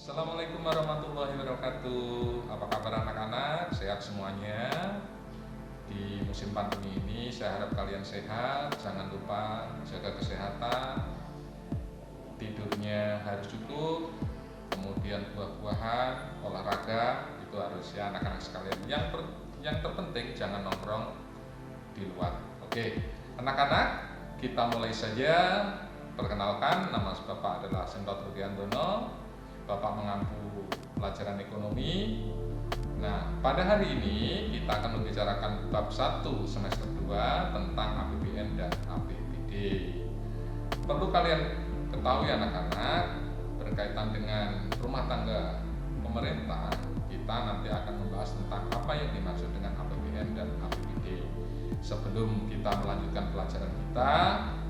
Assalamualaikum warahmatullahi wabarakatuh. Apa kabar anak-anak? Sehat semuanya? Di musim pandemi ini saya harap kalian sehat. Jangan lupa jaga kesehatan. Tidurnya harus cukup. Kemudian buah-buahan, olahraga itu harus ya anak-anak sekalian. Yang terpenting jangan nongkrong di luar. Oke, anak-anak, kita mulai saja. Perkenalkan, nama Bapak adalah Semtot Rudiandono. Bapak mengampu pelajaran ekonomi. Nah, pada hari ini kita akan membicarakan bab 1 semester 2 tentang APBN dan APBD. Perlu kalian ketahui anak-anak, berkaitan dengan rumah tangga pemerintah, kita nanti akan membahas tentang apa yang dimaksud dengan APBN dan APBD. Sebelum kita melanjutkan pelajaran kita,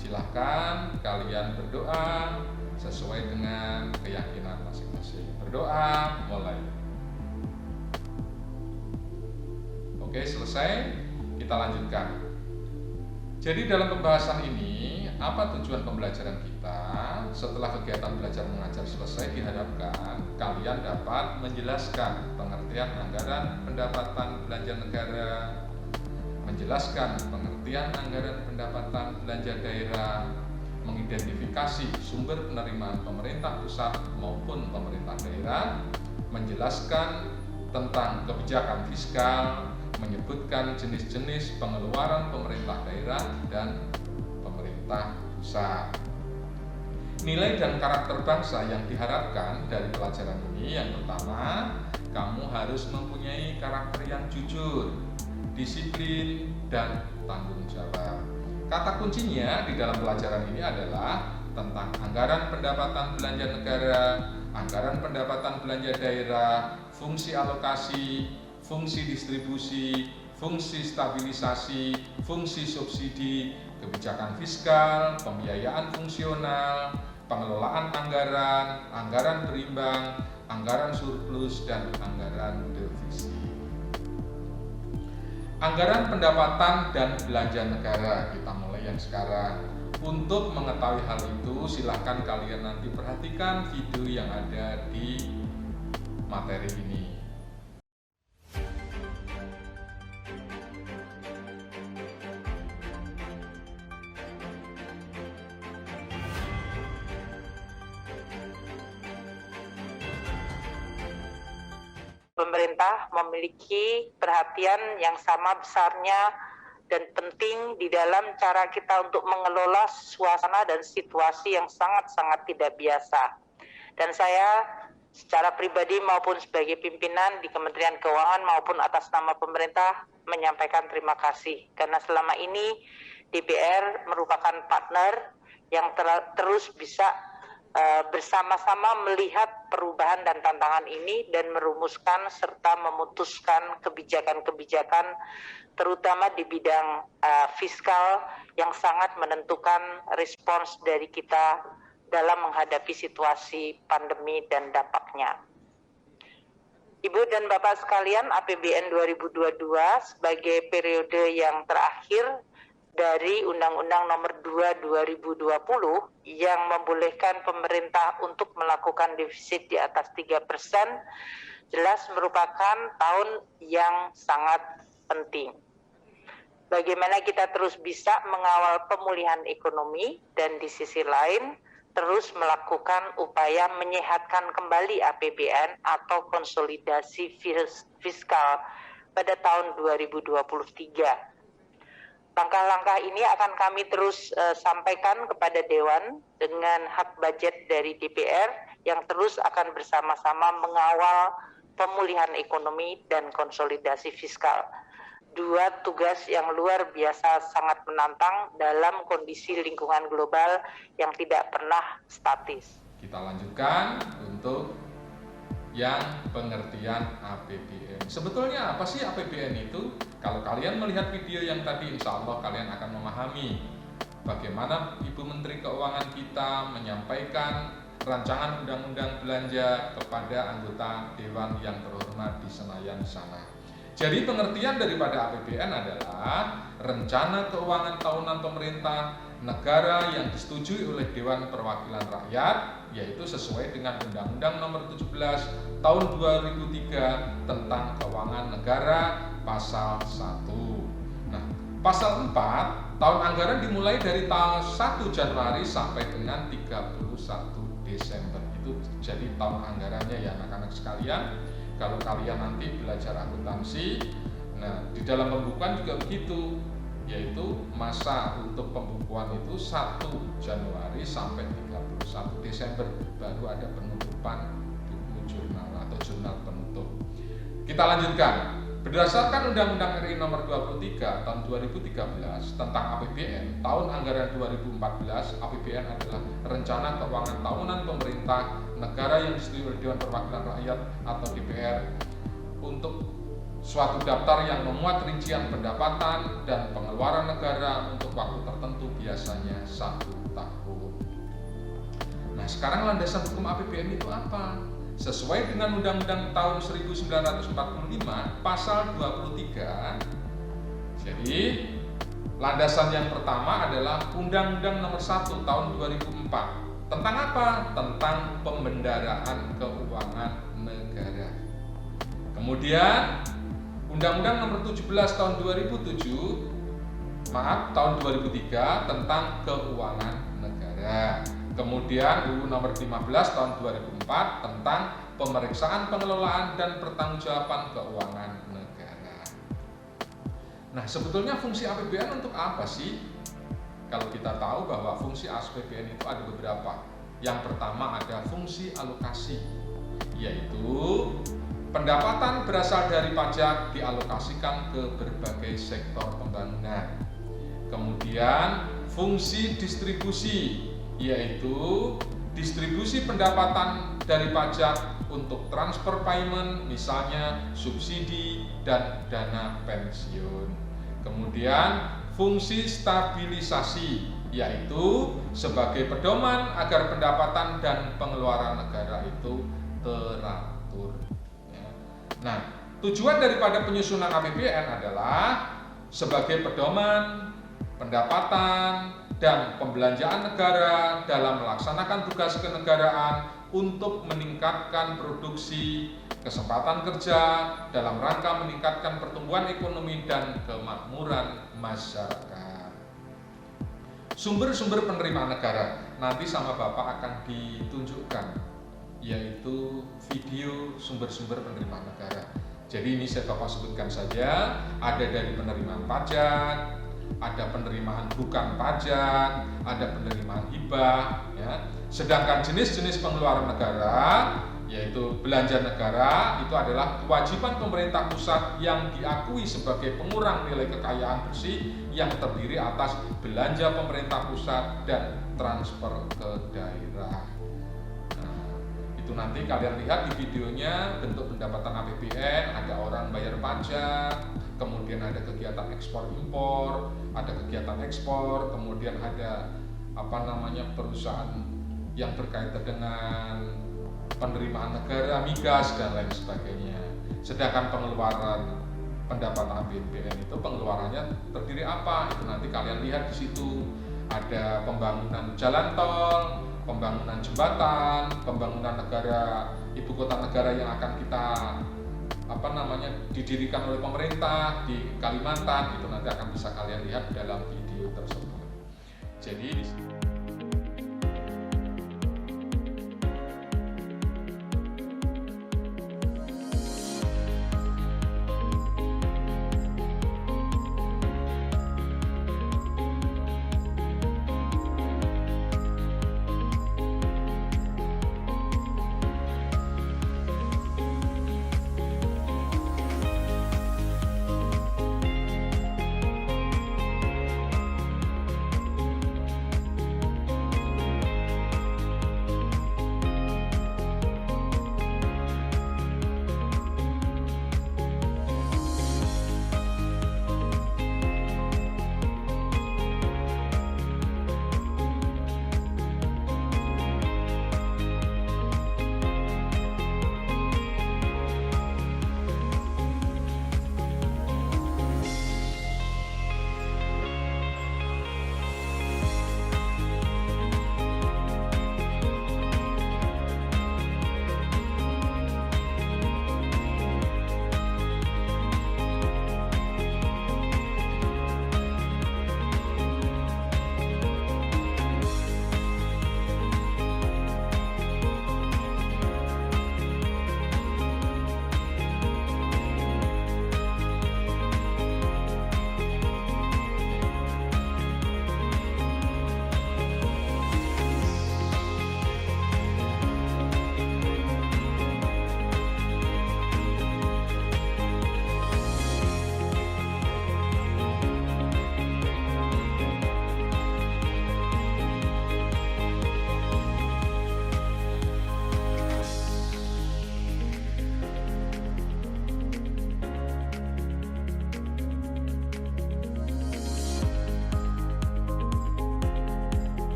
silahkan kalian berdoa sesuai dengan keyakinan masing-masing. Berdoa, mulai. Oke, selesai. Kita lanjutkan. Jadi dalam pembahasan ini, apa tujuan pembelajaran kita? Setelah kegiatan belajar mengajar selesai, diharapkan kalian dapat menjelaskan pengertian anggaran pendapatan belanja negara, menjelaskan pengertian anggaran pendapatan belanja daerah, mengidentifikasi sumber penerimaan pemerintah pusat maupun pemerintah daerah, menjelaskan tentang kebijakan fiskal, menyebutkan jenis-jenis pengeluaran pemerintah daerah dan pemerintah pusat. Nilai dan karakter bangsa yang diharapkan dari pelajaran ini, yang pertama, kamu harus mempunyai karakter yang jujur, disiplin, dan tanggung jawab. Kata kuncinya di dalam pelajaran ini adalah tentang anggaran pendapatan belanja negara, anggaran pendapatan belanja daerah, fungsi alokasi, fungsi distribusi, fungsi stabilisasi, fungsi subsidi, kebijakan fiskal, pembiayaan fungsional, pengelolaan anggaran, anggaran berimbang, anggaran surplus, dan anggaran defisit. Anggaran pendapatan dan belanja negara, kita mulai yang sekarang. Untuk mengetahui hal itu, silahkan kalian nanti perhatikan video yang ada di materi ini. Pemerintah memiliki perhatian yang sama besarnya dan penting di dalam cara kita untuk mengelola suasana dan situasi yang sangat-sangat tidak biasa. Dan saya secara pribadi maupun sebagai pimpinan di Kementerian Keuangan maupun atas nama pemerintah menyampaikan terima kasih. Karena selama ini DPR merupakan partner yang terus bisa bersama-sama melihat perubahan dan tantangan ini dan merumuskan serta memutuskan kebijakan-kebijakan terutama di bidang fiskal yang sangat menentukan respons dari kita dalam menghadapi situasi pandemi dan dampaknya. Ibu dan Bapak sekalian, APBN 2022 sebagai periode yang terakhir dari Undang-Undang Nomor 2 2020 yang membolehkan pemerintah untuk melakukan defisit di atas 3%, jelas merupakan tahun yang sangat penting. Bagaimana kita terus bisa mengawal pemulihan ekonomi dan di sisi lain terus melakukan upaya menyehatkan kembali APBN atau konsolidasi fiskal pada tahun 2023. Langkah-langkah ini akan kami terus sampaikan kepada Dewan dengan hak budget dari DPR yang terus akan bersama-sama mengawal pemulihan ekonomi dan konsolidasi fiskal. Dua tugas yang luar biasa sangat menantang dalam kondisi lingkungan global yang tidak pernah statis. Kita lanjutkan untuk yang pengertian APBN. Sebetulnya apa sih APBN itu? Kalau kalian melihat video yang tadi, insya Allah kalian akan memahami bagaimana Ibu Menteri Keuangan kita menyampaikan rancangan undang-undang belanja kepada anggota Dewan yang terhormat di Senayan sana. Jadi pengertian daripada APBN adalah rencana keuangan tahunan pemerintah negara yang disetujui oleh Dewan Perwakilan Rakyat, yaitu sesuai dengan Undang-Undang Nomor 17 Tahun 2003 tentang Keuangan Negara Pasal 1. Nah, Pasal 4, tahun anggaran dimulai dari tanggal 1 Januari sampai dengan 31 Desember. Itu jadi tahun anggarannya ya anak-anak sekalian. Kalau kalian nanti belajar akuntansi, nah di dalam pembukuan juga begitu, yaitu masa untuk pembukuan itu 1 Januari sampai 31 Desember, baru ada penutupan buku jurnal atau jurnal penutup. Kita lanjutkan. Berdasarkan Undang-Undang RI Nomor 23 Tahun 2013 tentang APBN, tahun anggaran 2014, APBN adalah Rencana Keuangan Tahunan Pemerintah Negara yang disetujui oleh Dewan Perwakilan Rakyat atau DPR untuk suatu daftar yang memuat rincian pendapatan dan pengeluaran negara untuk waktu tertentu, biasanya 1 tahun. Nah, sekarang landasan hukum APBN itu apa? Sesuai dengan Undang-Undang tahun 1945 pasal 23. Jadi landasan yang pertama adalah Undang-Undang Nomor 1 tahun 2004. Tentang apa? Tentang pembendaraan keuangan negara. Kemudian Undang-Undang Nomor 17 tahun 2003 tentang keuangan negara. Kemudian UU Nomor 15 tahun 2004 tentang pemeriksaan pengelolaan dan pertanggungjawaban keuangan negara. Nah, sebetulnya fungsi APBN untuk apa sih? Kalau kita tahu bahwa fungsi APBN itu ada beberapa. Yang pertama ada fungsi alokasi, yaitu pendapatan berasal dari pajak dialokasikan ke berbagai sektor pembangunan. Kemudian fungsi distribusi, yaitu distribusi pendapatan dari pajak untuk transfer payment, misalnya subsidi dan dana pensiun. Kemudian fungsi stabilisasi, yaitu sebagai pedoman agar pendapatan dan pengeluaran negara itu teratur. Nah, tujuan daripada penyusunan APBN adalah sebagai pedoman pendapatan dan pembelanjaan negara dalam melaksanakan tugas kenegaraan untuk meningkatkan produksi, kesempatan kerja dalam rangka meningkatkan pertumbuhan ekonomi dan kemakmuran masyarakat. Sumber-sumber penerimaan negara nanti sama Bapak akan ditunjukkan, yaitu video sumber-sumber penerimaan negara. Jadi ini saya Bapak sebutkan saja, ada dari penerimaan pajak, ada penerimaan bukan pajak, ada penerimaan hibah, ya. Sedangkan jenis-jenis pengeluaran negara, yaitu belanja negara, itu adalah kewajiban pemerintah pusat yang diakui sebagai pengurang nilai kekayaan bersih yang terdiri atas belanja pemerintah pusat dan transfer ke daerah. Itu nanti kalian lihat di videonya bentuk pendapatan APBN, ada orang bayar pajak, kemudian ada kegiatan ekspor impor, ada kegiatan ekspor, kemudian ada perusahaan yang berkaitan dengan penerimaan negara, migas dan lain sebagainya. Sedangkan pengeluaran pendapatan APBN itu pengeluarannya terdiri apa? Itu nanti kalian lihat di situ. Ada pembangunan jalan tol, pembangunan jembatan, pembangunan negara, ibu kota negara yang akan kita didirikan oleh pemerintah di Kalimantan, itu nanti akan bisa kalian lihat dalam video tersebut. Jadi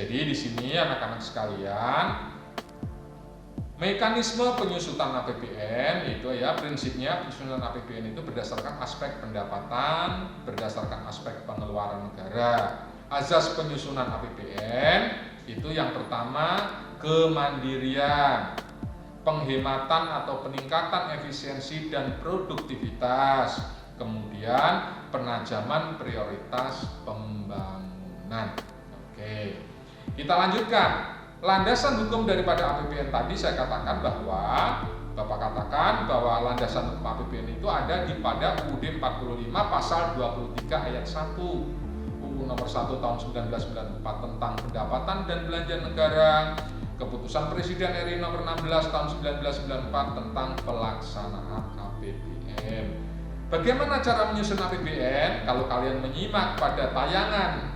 Jadi di sini anak-anak sekalian, mekanisme penyusutan APBN itu ya, prinsipnya penyusunan APBN itu berdasarkan aspek pendapatan, berdasarkan aspek pengeluaran negara. Azas penyusunan APBN itu yang pertama kemandirian, penghematan atau peningkatan efisiensi dan produktivitas, kemudian penajaman prioritas pembangunan. Oke, kita lanjutkan. Landasan hukum daripada APBN tadi saya katakan bahwa Bapak katakan bahwa landasan hukum APBN itu ada di pada UUD 45 pasal 23 ayat 1 UU nomor 1 tahun 1994 tentang pendapatan dan belanja negara, Keputusan Presiden RI nomor 16 tahun 1994 tentang pelaksanaan APBN. Bagaimana cara menyusun APBN? Kalau kalian menyimak pada tayangan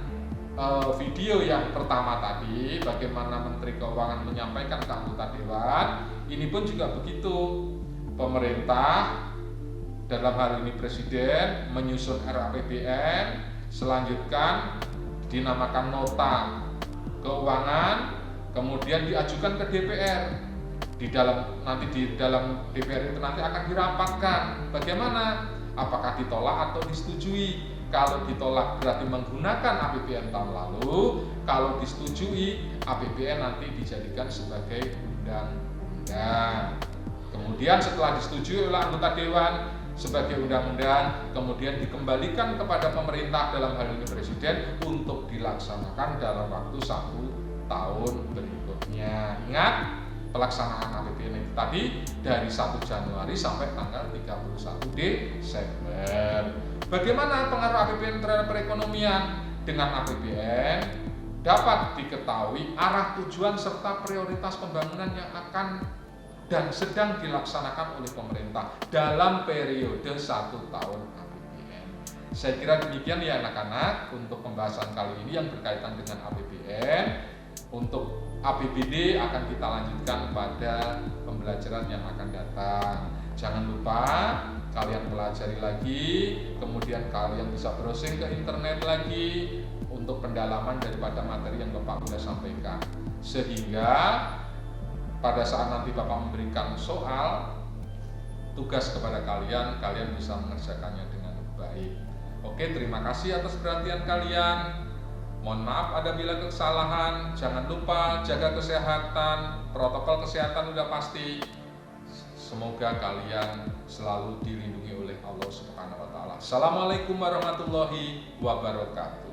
video yang pertama tadi, bagaimana Menteri Keuangan menyampaikan ke anggota Dewan, ini pun juga begitu. Pemerintah, dalam hal ini Presiden, menyusun RAPBN, selanjutnya dinamakan nota keuangan, kemudian diajukan ke DPR. Nanti di dalam DPR itu nanti akan dirapatkan. Bagaimana? Apakah ditolak atau disetujui? Kalau ditolak berarti menggunakan APBN tahun lalu, kalau disetujui APBN nanti dijadikan sebagai undang-undang. Kemudian setelah disetujui oleh anggota Dewan sebagai undang-undang, kemudian dikembalikan kepada pemerintah, dalam hal ini Presiden, untuk dilaksanakan dalam waktu 1 tahun berikutnya. Ingat, pelaksanaan APBN itu tadi dari 1 Januari sampai tanggal 31 Desember. Bagaimana pengaruh APBN terhadap perekonomian? Dengan APBN dapat diketahui arah tujuan serta prioritas pembangunan yang akan dan sedang dilaksanakan oleh pemerintah dalam periode 1 tahun APBN. Saya kira demikian ya anak-anak untuk pembahasan kali ini yang berkaitan dengan APBN. Untuk APBD akan kita lanjutkan pada pembelajaran yang akan datang. Jangan lupa kalian pelajari lagi, kemudian kalian bisa browsing ke internet lagi untuk pendalaman daripada materi yang Bapak sudah sampaikan, sehingga pada saat nanti Bapak memberikan soal tugas kepada kalian, kalian bisa mengerjakannya dengan baik. Oke, terima kasih atas perhatian kalian. Mohon maaf ada bila kesalahan. Jangan lupa jaga kesehatan, protokol kesehatan sudah pasti. Semoga kalian selalu dilindungi oleh Allah Subhanahu wa taala. Assalamualaikum warahmatullahi wabarakatuh.